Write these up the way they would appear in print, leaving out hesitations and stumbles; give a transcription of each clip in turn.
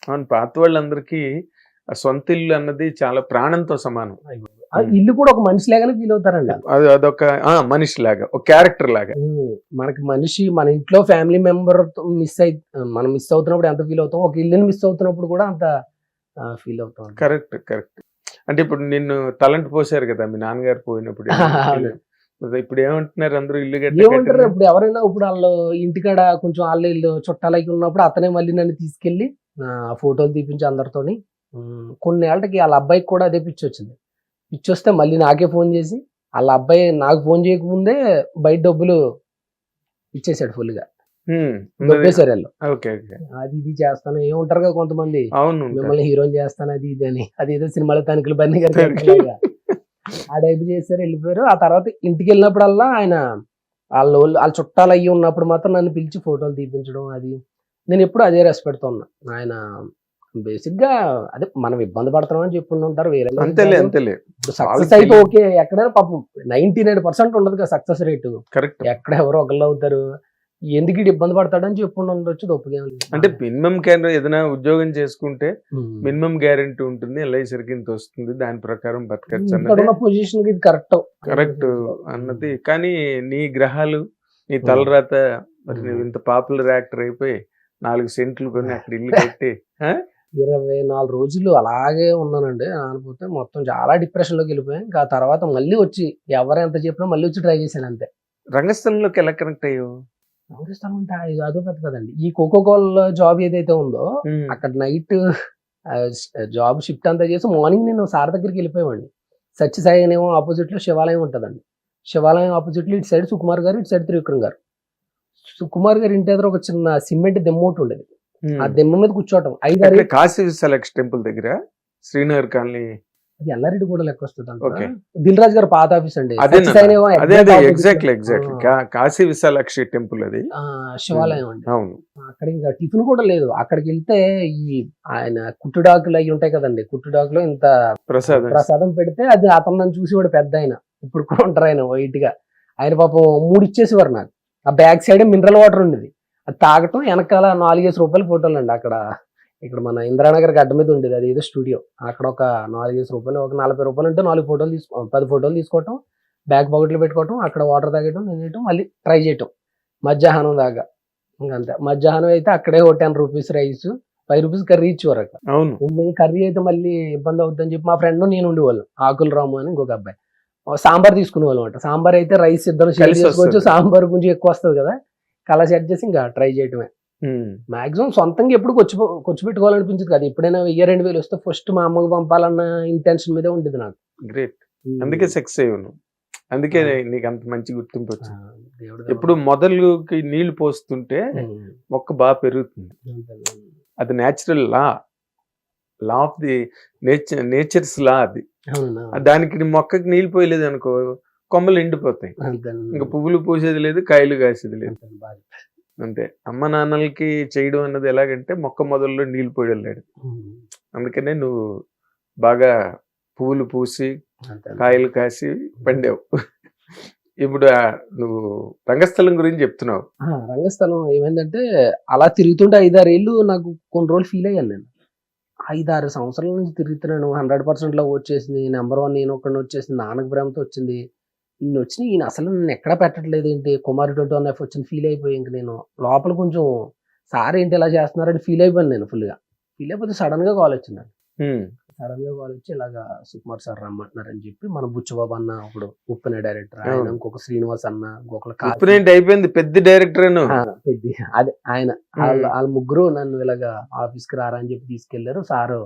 అవును. పాత వాళ్ళందరికీ ఆ సొంత ఇల్లు అన్నది చాలా ప్రాణంతో సమానం. ఆ ఇల్లు కూడా ఒక మనిషి లాగానే ఫీల్ అవుతారండి వాళ్ళు. అదొక మనిషిలాగా, ఒక క్యారెక్టర్ లాగా. మనకి మనిషి మన ఇంట్లో ఫ్యామిలీ మెంబర్ మనం మిస్ అవుతున్నప్పుడు ఎంత ఫీల్ అవుతాం, ఒక ఇల్లుని మిస్ అవుతున్నప్పుడు కూడా అంత ఫీల్ అవుతాం. Correct, correct. అంటే ఇప్పుడు నిన్ను తలంటి పోసారు కదా మీ నాన్నగారు పోయినప్పుడు. ఇప్పుడు ఏమంటున్నారు అందరూ? ఇల్లు ఏమంటారు ఇప్పుడు ఎవరైనా, ఇప్పుడు వాళ్ళు ఇంటికాడ కొంచెం వాళ్ళ ఇల్లు చుట్టాలకి ఉన్నప్పుడు అతనే మళ్ళీ నన్ను తీసుకెళ్లి ఫోటోలు తీపించి అందరితోని. కొన్ని ఏళ్ళకి వాళ్ళ అబ్బాయికి కూడా అదే పిచ్చి వచ్చింది. పిచ్చి వస్తే మళ్ళీ నాకే ఫోన్ చేసి, వాళ్ళ అబ్బాయి నాకు ఫోన్ చేయకముందే బయట డబ్బులు ఇచ్చేసాడు ఫుల్ గా. దొబ్బేశారు వాళ్ళు. అది ఇది చేస్తాను ఏముంటారు కదా కొంతమంది, మిమ్మల్ని హీరోని చేస్తాను అది ఇది అని, అది ఏదో సినిమాలో తనిఖీలు బన్నీ గారు ఆ టైప్ చేశారు, వెళ్ళిపోయారు. ఆ తర్వాత ఇంటికి వెళ్ళినప్పుడల్లా ఆయన వాళ్ళ చుట్టాలు అయ్యి ఉన్నప్పుడు మాత్రం నన్ను పిలిచి ఫోటోలు తీపించడం, అది నేను ఎప్పుడు అదే రెస్పెక్ట్ తో ఉన్నా. ఆయన బేసిక్ గా అదే మనం ఇబ్బంది పడుతున్నాం అని చెప్పుకుంటూ ఉంటారు, వేరే సక్సెస్ అయితే ఓకే. ఎక్కడైనా పాపం 99% ఉండదు కదా సక్సెస్ రేటు. ఎక్కడ ఎవరో ఒకళ్ళు అవుతారు, ఎందుకు ఇబ్బంది పడతాడని చెప్పుకుంటూ ఉండొచ్చు. ఒప్పుగా అంటే మినిమం ఏదైనా ఉద్యోగం చేసుకుంటే మినిమం గ్యారెంటీ ఉంటుంది, ఎల్ఐసరికి ఇంత వస్తుంది, దాని ప్రకారం బతకచ్చు పొజిషన్ ఇది కరెక్ట్ అన్నది. కానీ నీ గ్రహాలు, నీ తలరాత, మరి నువ్వు ఇంత పాపులర్ యాక్టర్ అయిపోయి 4 సెంట్లు కొని అక్కడ ఇల్లు కట్టి 24 రోజులు అలాగే ఉన్నానండి. అనుకుంటే మొత్తం చాలా డిప్రెషన్ లోకి వెళ్ళిపోయాను. ఇంకా తర్వాత మళ్ళీ వచ్చి ఎవరు ఎంత చెప్పినా మళ్ళీ వచ్చి ట్రై చేశాను అంతే. రంగస్థలంలోకి ఎలా కనెక్ట్ అయ్యావు? రంగస్థలం అంటే అదో పెద్ద కదండి. ఈ కోకోకోలా జాబ్ ఏదైతే ఉందో అక్కడ నైట్ జాబ్ షిఫ్ట్ అంతా చేసి మార్నింగ్ నేను సార్ దగ్గరికి వెళ్ళిపోయేవాడిని. సత్యసాయి అనేమో ఆపోజిట్ లో శివాలయం ఉంటుందండి. శివాలయం ఆపోజిట్ లో ఇటు సైడ్ సుకుమార్ గారు, ఇటు సైడ్ త్రివిక్రమ్ గారు. సుకుమార్ గారి ఇంటి దగ్గర ఒక చిన్న సిమెంట్ దెమ్మ ఒకటి ఉండేది. ఆ దెమ్మ మీద కూర్చోవటం 5-6 కాశీ విశాలాక్షి టెంపుల్ దగ్గర శ్రీనగర్ కాలనీ, అది ఎల్లారెడ్డి కూడా లెక్క వస్తుంది. దిల్ రాజు గారు పాత ఆఫీస్ అండి. ఎగ్జాక్ట్లీ కాశీ విశాలాక్షి టెంపుల్ అది శివాలయం అండి. అవును, అక్కడ ఇంకా టిఫిన్ కూడా లేదు. అక్కడికి వెళ్తే ఈ ఆయన కుట్టుడాకులు అవి ఉంటాయి కదండి, కుట్టుడాకులో ఇంత ప్రసాదం పెడితే అది అతను నన్ను చూసి వాడు పెద్ద ఆయన, ఇప్పుడు కూడా ఉంటారు ఆయన వైట్ గా. ఆయన పాపం 3 ఇచ్చేసేవారు నాకు. ఆ బ్యాక్ సైడ్ మినరల్ వాటర్ ఉండేది, అది తాగటం, వెనకాల 4-5 రూపాయల ఫోటోలు అండి. అక్కడ ఇక్కడ మన ఇందిరానగర్ గడ్డ మీద ఉండేది, అది ఏదో స్టూడియో. అక్కడ ఒక 4-5 రూపాయలు, ఒక 40 రూపాయలు ఉంటే 4 ఫోటోలు 10 ఫోటోలు తీసుకోవటం, బ్యాక్ పాకెట్లో పెట్టుకోవటం, అక్కడ వాటర్ తాగటం, తినేయటం, మళ్ళీ ట్రై చేయటం మధ్యాహ్నం దాకా. ఇంకంతే. మధ్యాహ్నం అయితే అక్కడే ఒక 10 రూపీస్ రైస్, 5 రూపీస్ కర్రీ ఇచ్చేవారు అక్కడ. కర్రీ అయితే మళ్ళీ ఇబ్బంది అవుతుందని చెప్పి మా ఫ్రెండ్ నేను ఉండేవాళ్ళం, ఆకుల రాము అని ఇంకొక అబ్బాయి. సాంబార్ తీసుకునే వాళ్ళు అనమాట. సాంబార్ అయితే రైస్ ఇద్దరు షేర్ చేసుకోవచ్చు, సాంబార్ కొంచెం ఎక్కువ వస్తుంది కదా, కలా సెట్ చేసి ఇంకా ట్రై చేయటమే. మాక్సిమం సొంతంగా ఎప్పుడు ఖర్చు పెట్టుకోవాలనిపించింది కదా. ఎప్పుడైనా 1000-2000 వస్తే ఫస్ట్ మా అమ్మకు పంపాలన్న ఇంటెన్షన్ మీదే ఉండేది నాకు. గ్రేట్, అందుకే సక్సెస్ అయ్యాను, అందుకే నీకు అంత మంచి గుర్తింపు వచ్చింది. ఎప్పుడు మొదలుకి నీళ్లు పోస్తుంటే మొక్క బాగా పెరుగుతుంది, అది natural law of the nature's law. అది దానికి మొక్కకి నీళ్ళు పోయలేదు అనుకో, కొమ్మలు ఎండిపోతాయి, ఇంకా పువ్వులు పూసేది లేదు, కాయలు కాసేది లేదు. అంతే. అమ్మ నాన్నలకి చేయడం అన్నది ఎలాగంటే మొక్క మొదల్లో నీళ్ళు పోయడం లేదు. అందుకనే నువ్వు బాగా పువ్వులు పూసి కాయలు కాసి పండావు. ఇప్పుడు నువ్వు రంగస్థలం గురించి చెప్తున్నావు. రంగస్థలం ఏమైందంటే అలా తిరుగుతుంటే 5-6 ఏళ్ళు నాకు కొన్ని రోజులు ఫీల్ అయ్యాను. నేను 5-6 సంవత్సరాల నుంచి తిరుగుతున్నాను. 100% లో వచ్చేసింది, నెంబర్ 1 నేను ఒక్కడిని వచ్చేసింది, నాన్నకు ప్రేమతో వచ్చింది. ఈయన వచ్చి ఈయన అసలు నన్ను ఎక్కడ పెట్టట్లేదు ఏంటి, కుమారుడు వచ్చింది ఫీల్ అయిపోయి ఇంక నేను లోపల కొంచెం సార్ ఏంటి ఇలా చేస్తున్నారని ఫీల్ అయిపోయాను. నేను ఫుల్గా ఫీల్ అయిపోతే సడన్ గా కాల్ వచ్చింది. సడన్ గా కాల్ వచ్చి ఇలాగా సుకుమార్ సార్ రమ్మంటున్నారని చెప్పి, మన బుచ్చబాబు అన్న ఇప్పుడు ఉప్పెన డైరెక్టర్, ఆయన ఇంకొక శ్రీనివాస్ అన్న, ఇంకొకరు అయిపోయింది పెద్ద డైరెక్టర్ పెద్ద, అదే ఆయన వాళ్ళ ముగ్గురు నన్ను ఇలాగా ఆఫీస్ కి రారా అని చెప్పి తీసుకెళ్లారు. సారు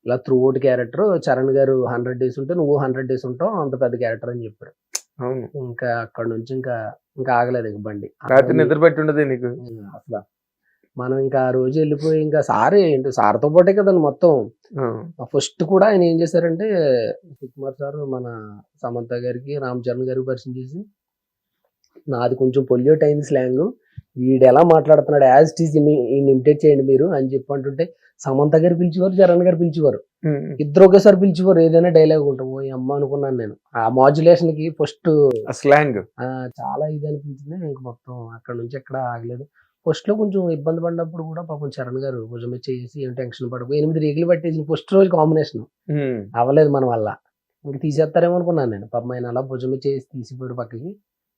ఇలా త్రూ అవుట్ క్యారెక్టర్, చరణ్ గారు 100 days ఉంటే నువ్వు 100 days ఉంటావు, అంత పెద్ద క్యారెక్టర్ అని చెప్పారు. ఇంకా అక్కడ నుంచి ఇంకా ఆగలేదు ఇంక బండి. రాత్రి నిద్ర పెట్టి ఉండదు నీకు అసలు. మనం ఇంకా ఆ రోజు వెళ్ళిపోయి ఇంకా సార్తో పాటే కదండి మొత్తం. ఫస్ట్ కూడా ఆయన ఏం చేశారంటే, సుకుమార్ సార్ మన సమంత గారికి, రామ్ చరణ్ గారికి పరిచయం చేసి, నాది కొంచెం పొల్యూట్ అయింది స్లాంగ్, వీడు ఎలా మాట్లాడుతున్నాడు యాజ్ ఇట్ ఈజ్ ఇమిటేట్ చేయండి మీరు అని చెప్పి అంటుంటే, సమంత గారు పిలిచేవారు, చరణ్ గారు పిలిచేవారు, ఇద్దరు ఒకేసారి పిలిచేవారు. ఏదైనా డైలాగ్ ఉంటాం, ఓ అమ్మ అనుకున్నాను నేను. ఆ మాడ్యులేషన్ కి ఫస్ట్ స్లాంగ్ చాలా ఇది అనిపించింది. ఇంక మొత్తం అక్కడ నుంచి ఎక్కడ ఆగలేదు. ఫస్ట్ లో కొంచెం ఇబ్బంది పడినప్పుడు కూడా పాపం చరణ్ గారు భుజం మీద చేసి ఏం టెన్షన్ పడకు 8 రేగులు పట్టేసి ఫస్ట్ రోజు కాంబినేషన్ అవ్వలేదు మన వల్ల, ఇంక తీసేస్తారేమో అనుకున్నాను నేను. పాపం ఆయన అలా భుజం మీద చేసి తీసిపోయాడు పక్కకి,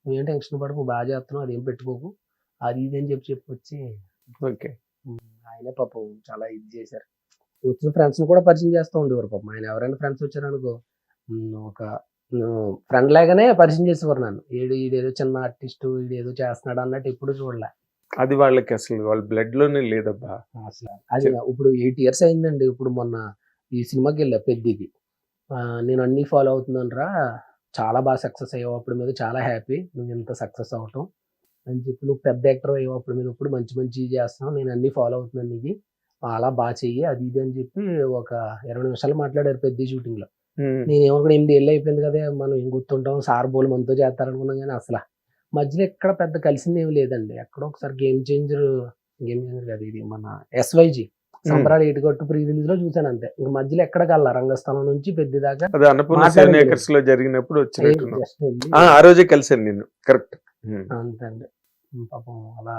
నువ్వేం టెన్షన్ పడకు బాగా చేస్తున్నావు అదేం పెట్టుకోకు అది ఇది అని చెప్పి వచ్చి ఓకే ఆయనే పాపం చాలా ఇది చేశారు. వచ్చిన ఫ్రెండ్స్ ని కూడా పరిచయం చేస్తూ ఉండేవారు పాపం ఆయన. ఎవరైనా ఫ్రెండ్స్ వచ్చారనుకో ఒక ఫ్రెండ్ లాగానే పరిచయం చేసేవారు నన్ను. ఈడేదో చిన్న ఆర్టిస్ట్ ఈడేదో చేస్తున్నాడు అన్నట్టు ఎప్పుడు చూడలే. అది వాళ్ళకి అసలు వాళ్ళ బ్లడ్ లోనే లేదబ్బా అసలు. అది ఇప్పుడు 8 years అయిందండి. ఇప్పుడు మొన్న ఈ సినిమాకి వెళ్ళా పెద్దికి, నేను అన్ని ఫాలో అవుతున్నాను రా, చాలా బాగా సక్సెస్ అయ్యావు అప్పుడు మీద, చాలా హ్యాపీ నువ్వు ఇంత సక్సెస్ అవటం అని చెప్పి, నువ్వు పెద్ద యాక్టర్ అయ్యావు అప్పుడు మీద, ఇప్పుడు మంచి మంచి చేస్తున్నావు, నేను అన్ని ఫాలో అవుతున్నాను నీకు, అలా బాగా చెయ్యి అది ఇది అని చెప్పి ఒక 20 నిమిషాలు మాట్లాడారు పెద్ద షూటింగ్ లో. నేను ఏమనుకున్నా 8 ఏళ్ళు అయిపోయింది కదా మనం ఏం గుర్తుంటాం, సార్ బోల్ మనతో చేస్తారనుకున్నాం కానీ అసలు మధ్యలో ఎక్కడ పెద్ద కలిసింది ఏమి లేదండి. ఎక్కడో ఒకసారి గేమ్ చేంజర్ కదా ఇది మన SYG సంబరాలు 8 గట్టు ప్రీ రిలీజ్ లో చూసాను అంతే. ఇంక మధ్యలో ఎక్కడ కల్లా రంగస్థలం నుంచి పెద్ద దాకా అది అన్నపూర్ణ ఏకర్స్ లో జరిగినప్పుడు వచ్చినట్టు జస్ట్ వెళ్ళి ఆ రోజే కలిసాను నేను కరెక్ట్ అంతే అండి. పాపం అలా